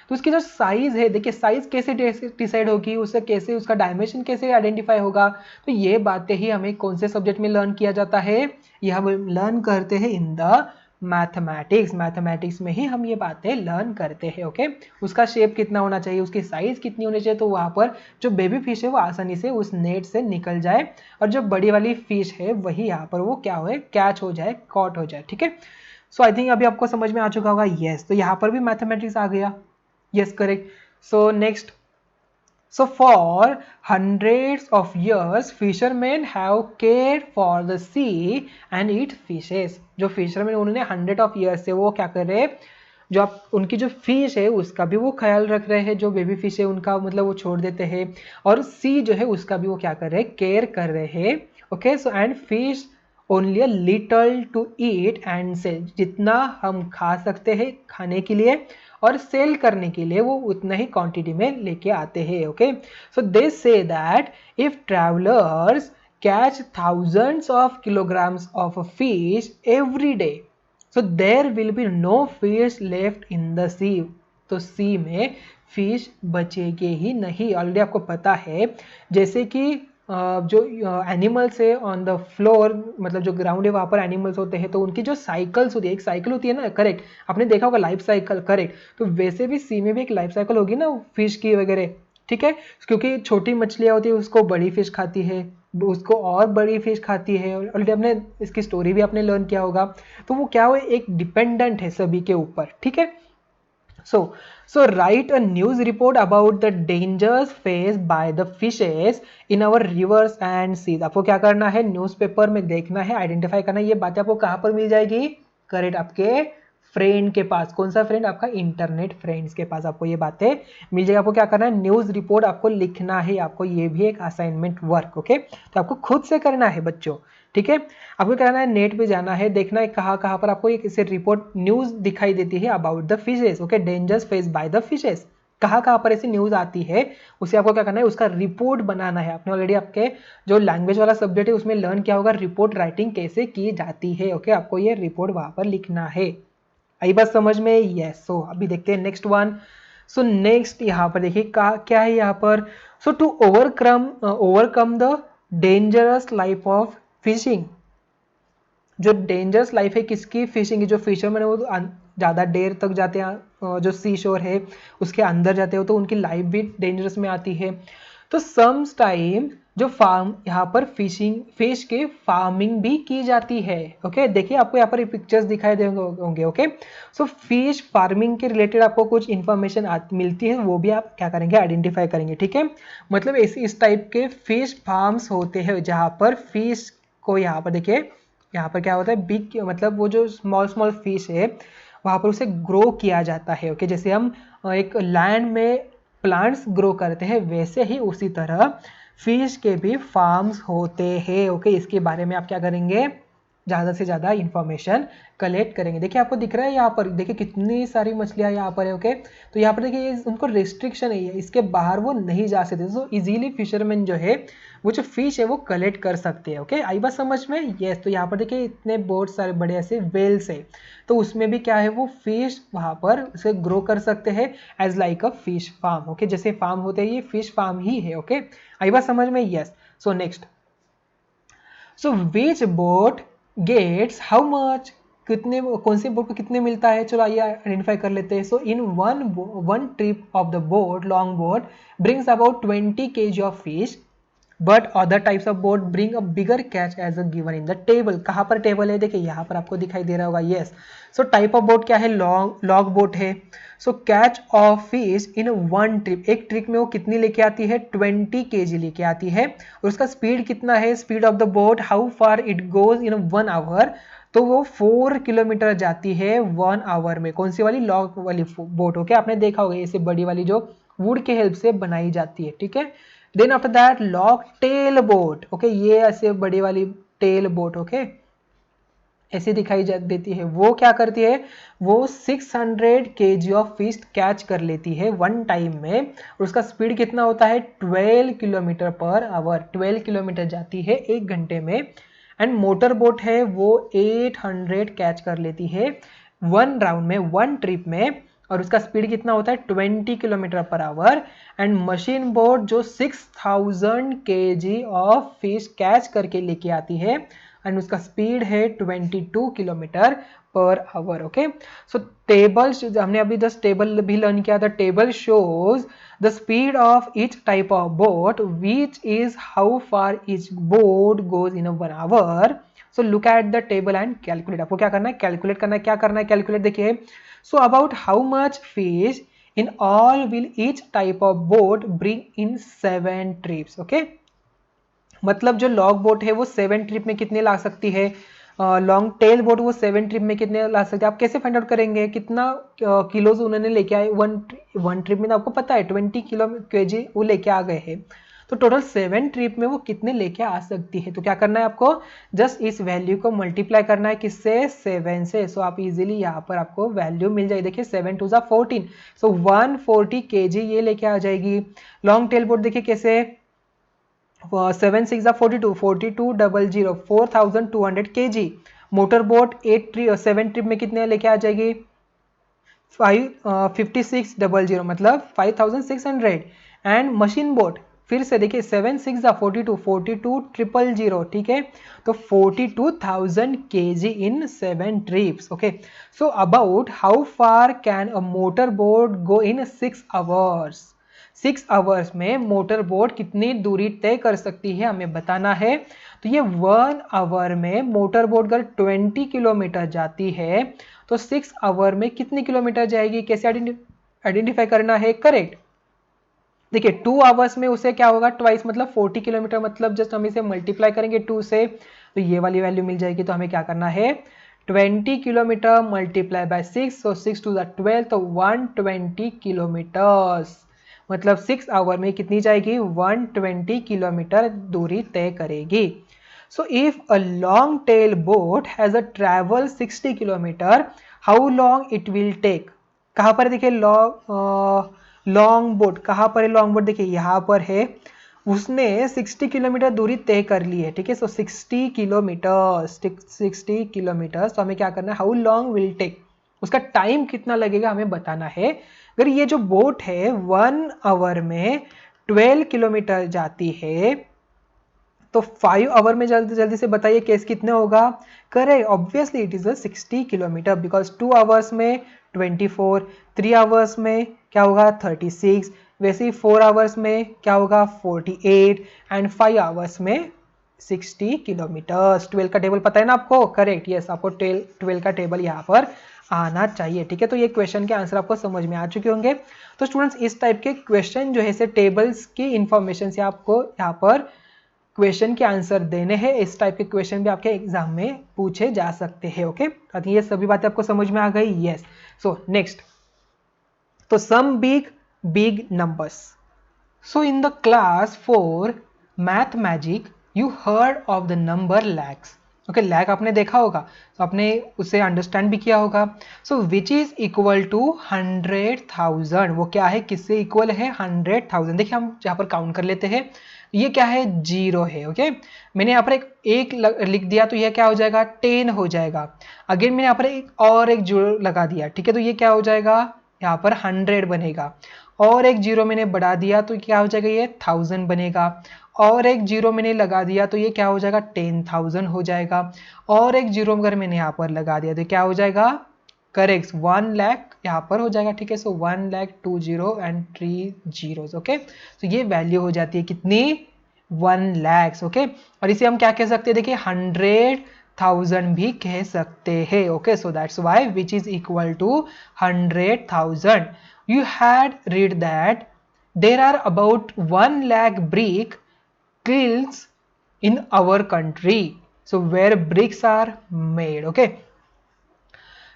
तो उसकी जो साइज है, देखिए साइज कैसे डिसाइड होगी, उससे कैसे उसका डायमेंशन कैसे आइडेंटिफाई होगा, तो ये बातें ही हमें कौन से सब्जेक्ट में लर्न किया जाता है, ये हम लर्न करते हैं इन द मैथमेटिक्स। मैथमेटिक्स में ही हम ये बातें लर्न करते हैं। ओके, उसका शेप कितना होना चाहिए, उसकी साइज कितनी होनी चाहिए, तो वहां पर जो बेबी फिश है वो आसानी से उस नेट से निकल जाए और जो बड़ी वाली फिश है वही यहाँ पर वो क्या हो, कैच हो जाए, कॉट हो जाए। ठीक है, सो आई थिंक अभी आपको समझ में आ चुका होगा। यस, तो यहाँ पर भी मैथमेटिक्स आ गया। Yes, correct. So next, so for hundreds of years fishermen have cared for the sea and its fishes. जो fishermen उन्होंने 100 of years से वो क्या कर रहे हैं, जो आप उनकी जो फिश है उसका भी वो ख्याल रख रहे हैं, जो बेबी फिश है उनका मतलब वो छोड़ देते हैं, और सी जो है उसका भी वो क्या कर रहे हैं, केयर कर रहे हैं। Okay, so and fish only a little to eat and sell, जितना हम खा सकते हैं खाने के लिए और सेल करने के लिए वो उतना ही क्वांटिटी में लेके आते हैं। Okay, so they say that if trawlers catch thousands of kilograms of fish every day, so there will be no fish left in the sea. तो सी में फिश बचेगे ही नहीं। ऑलरेडी आपको पता है, जैसे कि जो एनिमल्स है ऑन द फ्लोर, मतलब जो ग्राउंड है वहाँ पर एनिमल्स होते हैं, तो उनकी जो साइकिल्स होती है, एक साइकिल होती है ना, करेक्ट, आपने देखा होगा लाइफ साइकिल, करेक्ट, तो वैसे भी सी में भी एक लाइफ साइकिल होगी ना फिश की वगैरह। ठीक है, क्योंकि छोटी मछलियाँ होती है उसको बड़ी फिश खाती है, उसको और बड़ी फिश खाती है, ऑलरेडी आपने इसकी स्टोरी भी आपने लर्न किया होगा। तो वो क्या हो, एक डिपेंडेंट है सभी के ऊपर। ठीक है, So write a news report about the dangers faced by the fishes in our rivers and seas. आपको क्या करना है, न्यूज़पेपर में देखना है, आइडेंटिफाई करना है। ये बातें आपको कहाँ पर मिल जाएगी, करेक्ट, आपके फ्रेंड के पास। कौन सा फ्रेंड, आपका इंटरनेट फ्रेंड्स के पास आपको ये बातें मिल जाएगी। आपको क्या करना है, न्यूज़ रिपोर्ट आपको लिखना है, आपको ये भी एक असाइनमेंट वर्क। ओके, तो आपको खुद से करना है बच्चों। ठीक है, आपको क्या करना है, नेट पे जाना है, देखना है कहाँ कहाँ पर आपको एक ऐसे रिपोर्ट न्यूज़ दिखाई देती है about the fishes. Okay, dangers face by the fishes, कहाँ कहाँ पर ऐसी न्यूज़ आती है, उसे आपको क्या करना है, उसका रिपोर्ट बनाना है। आपने ऑलरेडी आपके जो लैंग्वेज वाला सब्जेक्ट है उसमें लर्न किया होगा रिपोर्ट राइटिंग कैसे की जाती है। ओके, आपको ये रिपोर्ट वहाँ पर लिखना है। आई बात समझ में? यस। सो अभी देखते हैं नेक्स्ट वन। सो नेक्स्ट यहाँ पर देखिए क्या है यहाँ पर, so to overcome the dangerous life of fishing. जो डेंजरस लाइफ है किसकी, फिशिंग की। जो फिशरमैन है वो ज़्यादा देर तक जाते हैं, जो सी शोर है उसके अंदर जाते हो तो उनकी लाइफ भी डेंजरस में आती है। तो सम्स टाइम जो फार्म यहाँ पर फिश के फार्मिंग भी की जाती है। ओके, देखिए आपको यहाँ पर पिक्चर्स दिखाई दे होंगे। ओके, सो फिश फार्मिंग के रिलेटेड आपको कुछ इन्फॉर्मेशन मिलती है, वो भी आप क्या करेंगे, आइडेंटिफाई करेंगे। ठीक है, मतलब इस टाइप के फिश फार्म्स होते हैं जहाँ पर फिश को, यहाँ पर देखिए यहाँ पर क्या होता है, बिग मतलब वो जो स्मॉल फिश है वहाँ पर उसे ग्रो किया जाता है। ओके, जैसे हम एक लैंड में प्लांट्स ग्रो करते हैं वैसे ही उसी तरह फिश के भी फार्म्स होते हैं। ओके, इसके बारे में आप क्या करेंगे, ज़्यादा से ज़्यादा इंफॉर्मेशन कलेक्ट करेंगे। देखिए आपको दिख रहा है यहाँ पर, देखिए कितनी सारी मछलियाँ यहाँ पर है। ओके, तो यहाँ पर देखिए उनको रिस्ट्रिक्शन है, इसके बाहर वो नहीं जा सकते, तो इजीली फिशरमैन जो है वो जो फिश है वो कलेक्ट कर सकते हैं। ओके, आई बात समझ में? यस। तो यहाँ पर देखिए इतने बहुत सारे बड़े ऐसे वेल्स है, तो उसमें भी क्या है, वो फिश वहाँ पर उसे ग्रो कर सकते हैं as like a fish farm. Okay, जैसे फार्म होते हैं ये फिश फार्म ही है। ओके, आई बात समझ में? Yes. So next, so which boat gets how much, कितने, कौन से बोट को कितने मिलता है, चलो आइए आइडेंटिफाई कर लेते हैं। So in one trip of the boat, long boat brings about 20 kg of fish, but other types of boat bring a bigger catch as a given in the table. कहाँ पर टेबल है, देखिए यहाँ पर आपको दिखाई दे रहा होगा। Yes. So type of boat क्या है, लॉन्ग बोट है। सो catch of fish in one trip, एक ट्रिप में वो कितनी लेके आती है, 20 kg लेके आती है। और उसका स्पीड कितना है, speed of the boat, how far it goes in 1 hour, तो वो 4 किलोमीटर जाती है 1 आवर में। कौन सी वाली, लॉन्ग वाली बोट। ओके, आपने देखा होगा ऐसे बड़ी वाली जो वुड के हेल्प से बनाई जाती है। ठीक है, then after that long tail boat. Okay, ये ऐसे बड़ी वाली टेल बोट, ओके, ऐसी दिखाई देती है। वो क्या करती है, वो 600 kg ऑफ फिश कैच कर लेती है वन टाइम में, और उसका स्पीड कितना होता है 12 किलोमीटर पर आवर, 12 किलोमीटर जाती है 1 घंटे में। एंड मोटर बोट है वो 800 कैच कर लेती है वन राउंड में, वन ट्रिप में, और उसका स्पीड कितना होता है 20 kilometre per hour. And machine boat जो 6000 kg ऑफ फिश कैच करके लेके आती है, एंड उसका स्पीड है 22 किलोमीटर पर आवर, ओके। सो टेबल, हमने अभी जस्ट टेबल भी लर्न किया था, table shows the speed of each type of boat which is how far each boat goes in a 1 hour. So look at the table and calculate, आपको क्या करना है, कैलकुलेट करना है, क्या करना है, कैलकुलेट, देखिए। So about how much fish in all will each type of boat bring in 7 trips, okay. मतलब जो लॉन्ग बोट है वो 7 ट्रिप में कितने ला सकती है, लॉन्ग टेल बोट वो 7 ट्रिप में कितने ला सकते हैं। आप कैसे फाइंड आउट करेंगे कितना किलोज उन्होंने लेके आए वन ट्रिप में, आपको पता है 20 किलो केजी वो लेके आ गए हैं, तो टोटल 7 ट्रिप में वो कितने लेके आ सकती है। तो क्या करना है आपको, जस्ट इस वैल्यू को मल्टीप्लाई करना है किससे, 7 से। सो आप इजीली यहाँ पर आपको वैल्यू मिल जाएगी, देखिए 7 2 14, सो 140 kg ये लेके आ जाएगी। लॉन्ग टेल बोट देखिए कैसे, 7 6 42, 4200, 4200 kg। मोटर बोट 7 ट्रिप में कितने लेके आ जाएगी, 5600, मतलब 5600। एंड मशीन बोट फिर से देखिए 7 6 42, 42 ठीक है, तो 42,000 kg in 7 trips, okay. So about how far can a motor boat go in 6 hours, 6 hours में मोटर बोट कितनी दूरी तय कर सकती है हमें बताना है। तो ये 1 आवर में मोटर बोट अगर 20 किलोमीटर जाती है तो 6 आवर में कितनी किलोमीटर जाएगी, कैसे आइडेंटिफाई करना है, करेक्ट। देखिए 2 आवर्स में उसे क्या होगा, ट्वाइस मतलब 40 किलोमीटर, मतलब जस्ट हम इसे मल्टीप्लाई करेंगे 2 से, तो ये वाली वैल्यू मिल जाएगी। तो हमें क्या करना है, 20 किलोमीटर मल्टीप्लाई बाय 6, सो 6 2 12, तो 120 किलोमीटर्स, मतलब 6 आवर में कितनी जाएगी, 120 किलोमीटर दूरी तय करेगी। So if a long tail boat has a travel 60 kilometre, how long it will take. कहाँ पर देखिए लॉन्ग बोट, कहाँ पर है लॉन्ग बोट, देखिए यहाँ पर है, उसने 60 किलोमीटर दूरी तय कर ली है, ठीक है। सो 60 किलोमीटर, 60 किलोमीटर, तो हमें क्या करना है, हाउ लॉन्ग विल टेक, उसका टाइम कितना लगेगा हमें बताना है। अगर ये जो बोट है 1 आवर में 12 किलोमीटर जाती है, तो 5 आवर में जल्दी जल्दी से बताइए केस कितने होगा, correct, obviously it is 60 kilometre, because 2 hours में 24, 3 आवर्स में क्या होगा 36, वैसे ही 4 आवर्स में क्या होगा 48, एंड 5 आवर्स में 60 किलोमीटर। 12 का टेबल पता है ना आपको, करेक्ट, यस, आपको 12 का टेबल यहाँ पर आना चाहिए, ठीक है। तो ये क्वेश्चन के आंसर आपको समझ में आ चुके होंगे। तो स्टूडेंट्स इस टाइप के क्वेश्चन जो है से टेबल्स की इंफॉर्मेशन से आपको यहाँ पर क्वेश्चन के आंसर देने हैं, इस टाइप के क्वेश्चन भी आपके एग्जाम में पूछे जा सकते हैं, ओके। तो ये सभी बातें आपको समझ में आ गई, यस। सो नेक्स्ट, तो some big numbers. So in the class 4 math magic you heard of the number lakhs, okay, lakh आपने देखा होगा, तो आपने उसे अंडरस्टैंड भी किया होगा। सो विच इज इक्वल टू 100,000, वो क्या है, किससे इक्वल है, 100,000। देखिए हम यहाँ पर काउंट कर लेते हैं, ये क्या है, 0 है, ओके। मैंने यहाँ पर एक लिख दिया तो यह क्या हो जाएगा, 10 हो जाएगा। अगेन मैंने यहाँ पर एक जीरो लगा दिया, ठीक है, तो ये क्या हो जाएगा, यहाँ पर 100 बनेगा। और एक जीरो मैंने बढ़ा दिया तो क्या हो जाएगा, ये 1000 बनेगा। और एक जीरो मैंने लगा दिया तो ये क्या हो जाएगा, 10,000 हो जाएगा। और एक जीरो अगर मैंने यहाँ पर लगा दिया तो क्या हो जाएगा, करेक्ट, 1 लाख यहाँ पर हो जाएगा, ठीक है। सो 1 लाख 2 0 एंड 3 जीरोस, ओके। तो ये वैल्यू हो जाती है कितनी, 1 लाख, ओके। और इसे हम क्या कह सकते हैं, देखिए 100,000 भी कह सकते हैं, okay. So that's why which is equal to 100,000। You had read that there are about 1 lakh brick kilns in our country, so where bricks are made, okay.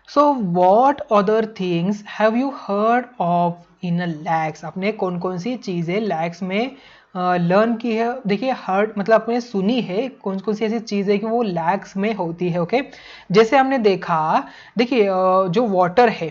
So what other things have you heard of in a lakhs, आपने कौन कौन सी चीजें lakhs में लर्न की है, देखिए हर्ड मतलब आपने सुनी है कौन कौन सी ऐसी चीज़ है कि वो लैक्स में होती है। ओके, जैसे हमने देखा, देखिए जो वाटर है,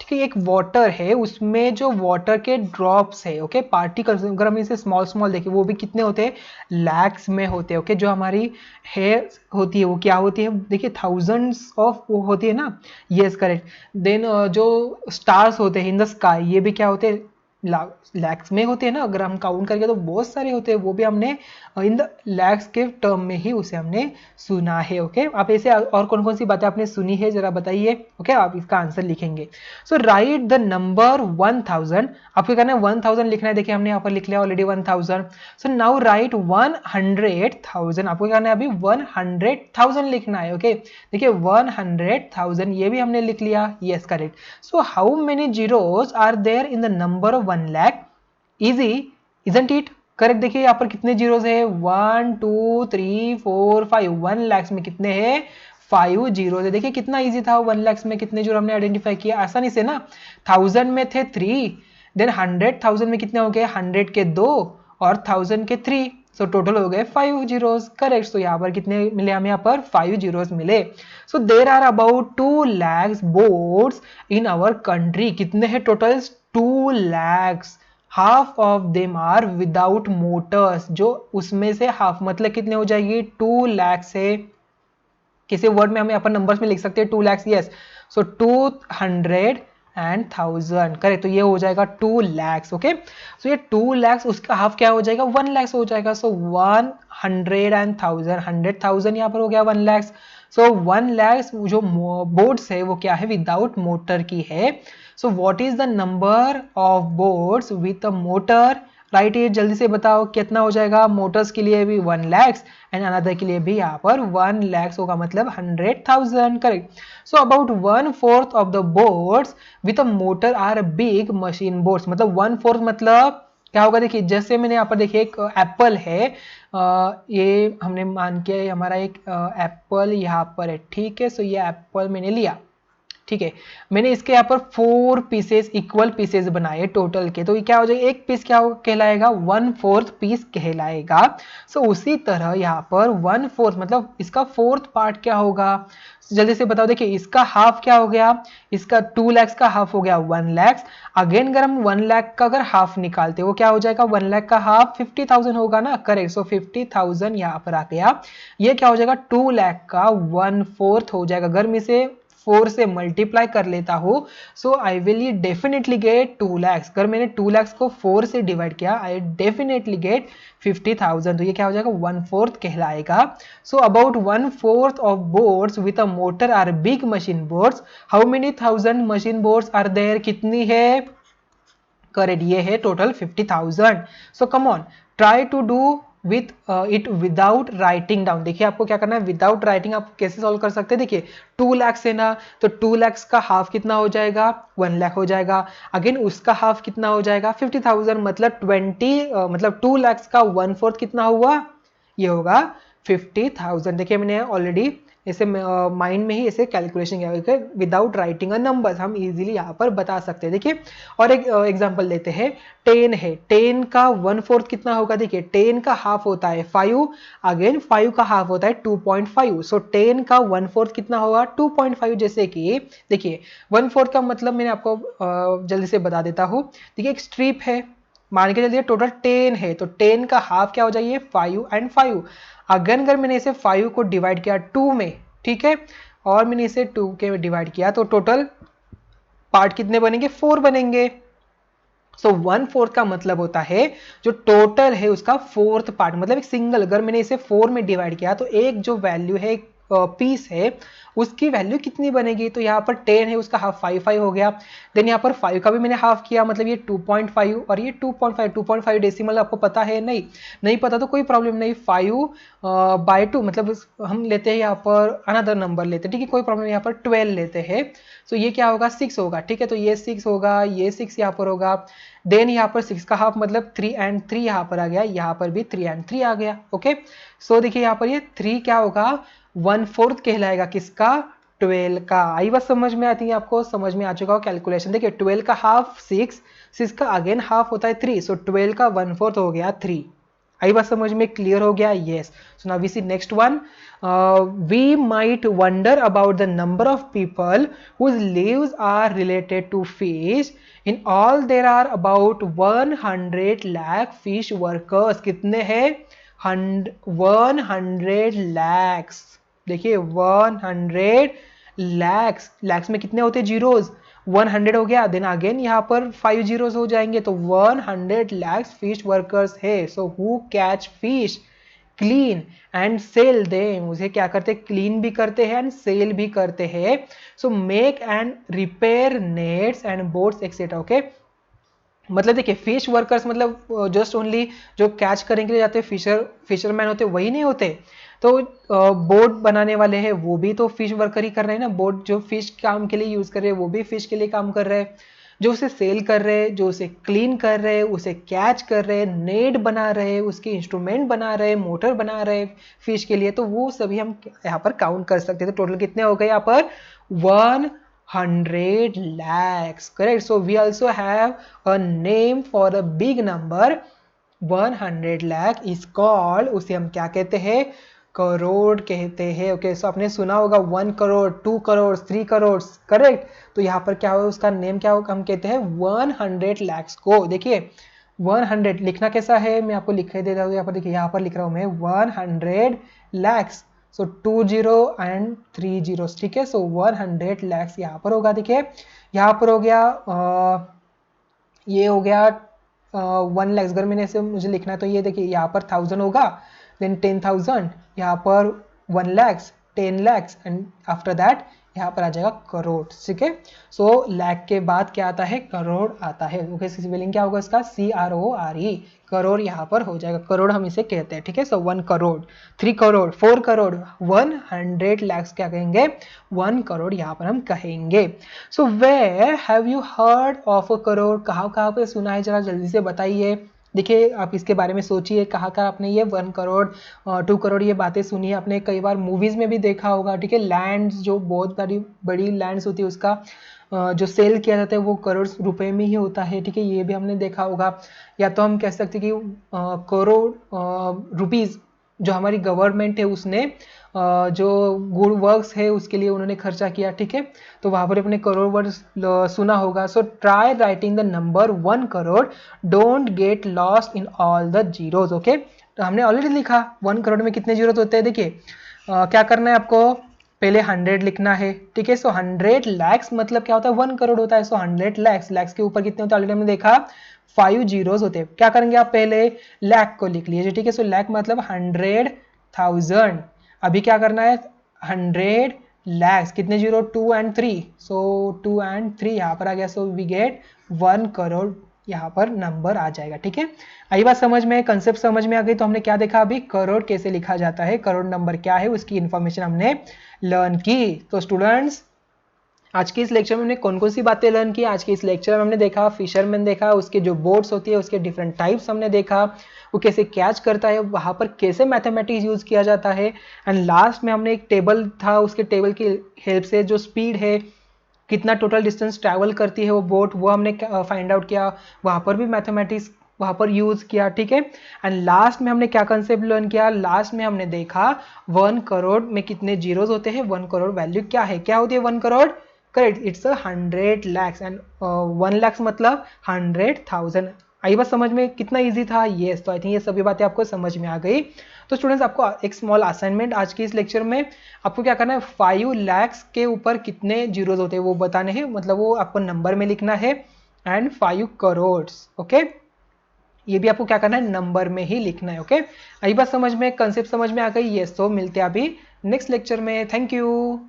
ठीक है, एक वाटर है, उसमें जो वाटर के ड्रॉप्स है, ओके, पार्टिकल्स, अगर हम इसे स्मॉल स्मॉल देखें वो भी कितने होते हैं, लैक्स में होते हैं। ओके, जो हमारी हेयर होती है वो क्या होती है, देखिए थाउजेंड्स ऑफ वो होती है ना, यस करेक्ट। देन जो स्टार्स होते हैं इन द स्काई, ये भी क्या होते हैं, लैक्स में होते हैं ना, अगर हम काउंट करके तो बहुत सारे होते हैं, वो भी हमने इन द लैक्स के टर्म में ही उसे हमने सुना है। ओके, आप ऐसे और कौन कौन सी बातें आपने सुनी है जरा बताइए। ओके, आप इसका आंसर लिखेंगे। सो राइट द नंबर 1000, आपको कहना है 1000 लिखना है, देखिए हमने यहाँ पर लिख लिया ऑलरेडी 1000। सो नाउ राइट 100,000, आपको कहना है अभी 100,000 लिखना है। ओके, देखिए 100,000 ये भी हमने लिख लिया, yes correct. So how many zeros are there in the number of 1 lakh, easy isn't it, correct. देखिए यहाँ पर कितने जीरोस है, 1 2 3 4 5, 1 लाख में कितने हैं, 5 जीरो है। देखिए कितना इजी था, 1 लाख में कितने जीरो हमने आइडेंटिफाई किया आसानी से ना। 1000 में थे 3, देन 100,000 में कितने हो गए, 100 के 2 और 1000 के 3, सो टोटल हो गए 5 जीरोस, करेक्ट। सो यहाँ पर कितने मिले हमें, यहाँ पर 5 जीरोस मिले। So there are about 2 lakhs boats in our country, कितने हैं total, 2 lakhs, half of them are without motors, जो उसमें से हाफ मतलब कितने हो जाएगी, 2 लाख से, किसी वर्ड में हम यहाँ पर नंबर्स में लिख सकते हैं 2 lakhs, yes. So 200 and 1000, correct, तो ये हो जाएगा 2 lakhs। ओके, सो ये 2 lakhs उसका हाफ क्या हो जाएगा, 1 lakhs हो जाएगा। सो 100 and 1000, 100,000 यहाँ पर हो गया 1 lakhs। सो 1 lakhs जो बोट्स है वो क्या है, विदाउट मोटर की है। So what is the number of boats with a motor, right, ये जल्दी से बताओ कितना हो जाएगा, मोटर्स के लिए भी 1 lakhs एंड अनदर के लिए भी यहाँ पर 1 lakhs होगा, मतलब 100,000, correct. So about 1/4 of the boats with a motor are big machine boats, मतलब 1/4 मतलब क्या होगा, देखिए जैसे मैंने यहाँ पर देखिए एक एप्पल है, ये हमने मान के हमारा एक एप्पल यहाँ पर है, ठीक है। सो ये एप्पल मैंने लिया, ठीक है, मैंने इसके यहाँ पर 4 पीसेस, इक्वल पीसेस बनाए टोटल के, तो ये क्या हो जाएगा, एक पीस क्या कहलाएगा, 1/4 पीस कहलाएगा। सो उसी तरह यहाँ पर 1/4 मतलब इसका 4th पार्ट क्या होगा, जल्दी से बताओ। देखिए इसका हाफ क्या हो गया, इसका 2 lakhs का हाफ हो गया 1 lakhs। अगेन अगर हम 1 लाख का अगर हाफ निकालते वो क्या हो जाएगा, 1 लाख का हाफ 50,000 होगा ना, करेक्ट। सो 50,000 यहाँ पर आ गया, ये क्या हो जाएगा, 2 लाख का 1/4 हो जाएगा। अगर मैं इसे 4 से मल्टीप्लाई कर लेता हूँ, so I will definitely get 2 lakhs। अगर मैंने 2 lakhs को 4 से डिवाइड किया, आई डेफिनेटली गेट 50,000, तो ये क्या हो जाएगा, 1/4 कहलाएगा। So about 1/4 of boats with a motor are big machine boats, how many thousand machine boats are there, कितनी है, करेक्ट, ये है total 50,000। So come on, try to do with it without writing down. देखिए आपको क्या करना है, विदाउट राइटिंग आप कैसे सॉल्व कर सकते हैं, देखिए 2 lakhs है ना, तो 2 lakhs का हाफ कितना हो जाएगा, 1 lakh हो जाएगा। अगेन उसका हाफ कितना हो जाएगा, 50,000, मतलब 2 lakhs का 1/4 कितना हुआ, ये होगा 50,000। देखिए मैंने ऑलरेडी ऐसे माइंड में ही ऐसे कैलकुलेशन किया, विदाउट राइटिंग अ नंबर्स हम इजीली यहाँ पर बता सकते हैं। देखिए और एक एग्जांपल लेते हैं, 10 है, 10 का 1/4 कितना होगा, देखिए 10 का हाफ होता है 5, अगेन 5 का हाफ होता है 2.5, सो 10 का 1/4 कितना होगा, 2.5। जैसे कि देखिए 1/4 का मतलब मैंने आपको जल्दी से बता देता हूँ। देखिए एक स्ट्रिप है, मान के चलिए टोटल 10 है, तो 10 का हाफ क्या हो जाइए, 5 and 5। अगर मैंने इसे 5 को डिवाइड किया 2 में, ठीक है, और मैंने इसे 2 के डिवाइड किया, तो टोटल पार्ट कितने बनेंगे, 4 बनेंगे। सो 1/4 का मतलब होता है जो टोटल है उसका 4th पार्ट, मतलब एक सिंगल, अगर मैंने इसे 4 में डिवाइड किया तो एक जो वैल्यू है, पीस है, उसकी वैल्यू कितनी बनेगी, तो यहाँ पर 10 है, उसका हाफ 5 हो गया। देन यहाँ पर 5 का भी मैंने हाफ किया, मतलब ये 2.5 और ये 2.5 डेसिमल आपको पता है, नहीं पता तो कोई प्रॉब्लम नहीं, 5/2 मतलब हम लेते हैं यहाँ पर अनदर नंबर लेते हैं, ठीक है, कोई प्रॉब्लम, यहाँ पर 12 लेते हैं। सो ये क्या होगा, 6 होगा, ठीक है, तो ये 6 होगा, ये 6 यहाँ पर होगा। देन यहाँ पर 6 का हाफ मतलब 3 and 3 यहाँ पर आ गया, यहाँ पर भी 3 and 3 आ गया। ओके, सो देखिए यहाँ पर ये 3 क्या होगा, 1/4 कहलाएगा, किसका, 12 का। आई बात समझ में आती है आपको, समझ में आ चुका हो कैलकुलेशन। देखिए 12 का हाफ 6 का अगेन हाफ होता है 3, सो 12 का 1/4 हो गया 3। आई बात समझ में, क्लियर हो गया? Yes. So now we see next one. We might wonder about the number of people whose lives are related to fish. In all there are about 100 lakh fish workers. कितने हैं? 100 lakhs. देखिए 100 lakhs. lakhs में कितने होते हैं जीरोज? 100 हो गया, देन अगेन यहाँ पर 5 जीरोज हो जाएंगे, तो 100 lakhs fish workers है. So who catch fish, clean and sell them. उसे क्या करते हैं? क्लीन भी करते हैं एंड सेल भी करते हैं. So make and repair nets and boats etcetera. Okay, मतलब देखिए फिश वर्कर्स मतलब जस्ट ओनली जो कैच करने के लिए जाते हैं, फिशरमैन होते वही नहीं होते. तो बोट बनाने वाले हैं वो भी तो फिश वर्कर ही कर रहे हैं ना. बोट जो फिश काम के लिए यूज कर रहे हैं वो भी फिश के लिए काम कर रहे हैं. जो उसे सेल कर रहे हैं, जो उसे क्लीन कर रहे हैं, उसे कैच कर रहे हैं, नेट बना रहे हैं, उसके इंस्ट्रूमेंट बना रहे हैं, मोटर बना रहे हैं फिश के लिए, तो वो सभी हम यहाँ पर काउंट कर सकते हैं. तो टोटल कितने हो गए यहाँ पर? 100 lakhs. Correct. So we also have a name for a big number. 100 lakh is called, उसे हम क्या कहते हैं? करोड़ कहते हैं. ओके, सो आपने सुना होगा 1 करोड़, 2 करोड़, 3 करोड़. करेक्ट. तो यहाँ पर क्या होगा? उसका नेम क्या होगा? हम कहते हैं 100 lakhs को. देखिए 100 लिखना कैसा है, मैं आपको लिख देता हूँ. यहाँ पर देखिए, यहाँ पर लिख रहा हूँ मैं 100 lakhs. So 2 0 and 3 zeros. ठीक है. सो 100 lakhs यहाँ पर होगा. देखिए यहाँ पर हो गया ये हो गया 1 lakhs. अगर मैंने ऐसे मुझे लिखना है तो ये देखिए यहाँ पर 1000 होगा, देन 10,000, यहाँ पर 1 lakhs, 10 lakhs and after that यहाँ पर आ जाएगा करोड़. ठीक है. सो लाख के बाद क्या आता है? करोड़ आता है. ओके, स्पेलिंग क्या होगा इसका? CRORE. करोड़ यहाँ पर हो जाएगा. करोड़ हम इसे कहते हैं. ठीक है. सो 1 करोड़, 3 करोड़, 4 करोड़, 100 lakhs क्या कहेंगे? 1 करोड़ यहाँ पर हम कहेंगे. So where have you heard of a crore? कहाँ कहाँ पे सुना है, जरा जल्दी से बताइए. देखिए आप इसके बारे में सोचिए, कहाँ कहाँ आपने ये 1 करोड़ 2 करोड़ ये बातें सुनी है. आपने कई बार मूवीज में भी देखा होगा. ठीक है. लैंड्स जो बहुत बड़ी लैंड्स होती है उसका जो सेल किया जाता है वो करोड़ रुपए में ही होता है. ठीक है. ये भी हमने देखा होगा. या तो हम कह सकते हैं कि करोड़ रुपीज जो हमारी गवर्नमेंट है उसने जो गुड वर्क्स है उसके लिए उन्होंने खर्चा किया. ठीक है. तो वहां पर अपने करोड़ वर्ड्स सुना होगा. So try writing the number 1 crore. Don't get lost in all the zeros. Okay, तो हमने ऑलरेडी लिखा 1 करोड़ में कितने जीरो होते हैं. देखिए क्या करना है आपको? पहले 100 लिखना है. ठीक है. सो 100 lakhs मतलब क्या होता है? 1 करोड़ होता है. सो 100 lakhs, lakhs के ऊपर कितने होते हैं ऑलरेडी हमने देखा 5 जीरोज होते हैं. क्या करेंगे आप? पहले लाख को लिख लीजिए. ठीक है. सो लाख मतलब 100,000. अभी क्या करना है? 100 lakhs, कितने जीरो? 2 and 3. सो 2 and 3 यहाँ पर आ गया. सो वी गेट 1 करोड़ यहाँ पर नंबर आ जाएगा. ठीक है. आई बात समझ में, कंसेप्ट समझ में आ गई. तो हमने क्या देखा अभी? करोड़ कैसे लिखा जाता है, करोड़ नंबर क्या है, उसकी इंफॉर्मेशन हमने लर्न की. तो स्टूडेंट्स आज के इस लेक्चर में हमने कौन कौन सी बातें लर्न की? आज के इस लेक्चर में हमने देखा फिशरमैन देखा, उसके जो बोट्स होती है उसके डिफरेंट टाइप्स हमने देखा, वो कैसे कैच करता है, वहां पर कैसे मैथमेटिक्स यूज किया जाता है. एंड लास्ट में हमने एक टेबल था, उसके टेबल की हेल्प से जो स्पीड है, कितना टोटल डिस्टेंस ट्रैवल करती है वो बोट, वो हमने फाइंड आउट किया. वहां पर भी मैथमेटिक्स वहां पर यूज किया. ठीक है. एंड लास्ट में हमने क्या कंसेप्ट लर्न किया? लास्ट में हमने देखा 1 करोड़ में कितने जीरोज होते हैं, 1 करोड़ वैल्यू क्या है, क्या होती है 1 crore. Correct. It's 100 lakhs and 1 lakhs मतलब 100,000. आई बात समझ में? कितना इजी था. यस. तो आई थिंक ये सभी बातें आपको समझ में आ गई. तो स्टूडेंट्स आपको एक स्मॉल असाइनमेंट आज की इस लेक्चर में आपको क्या करना है? 5 lakhs के ऊपर कितने जीरोज होते हैं वो बताने हैं, मतलब वो आपको नंबर में लिखना है. एंड 5 करोड़. ओके, ये भी आपको क्या करना है? नंबर में ही लिखना है. ओके, आई बात समझ में, कंसेप्ट समझ में आ गई. यस. तो मिलते हैं अभी नेक्स्ट लेक्चर में. Thank you.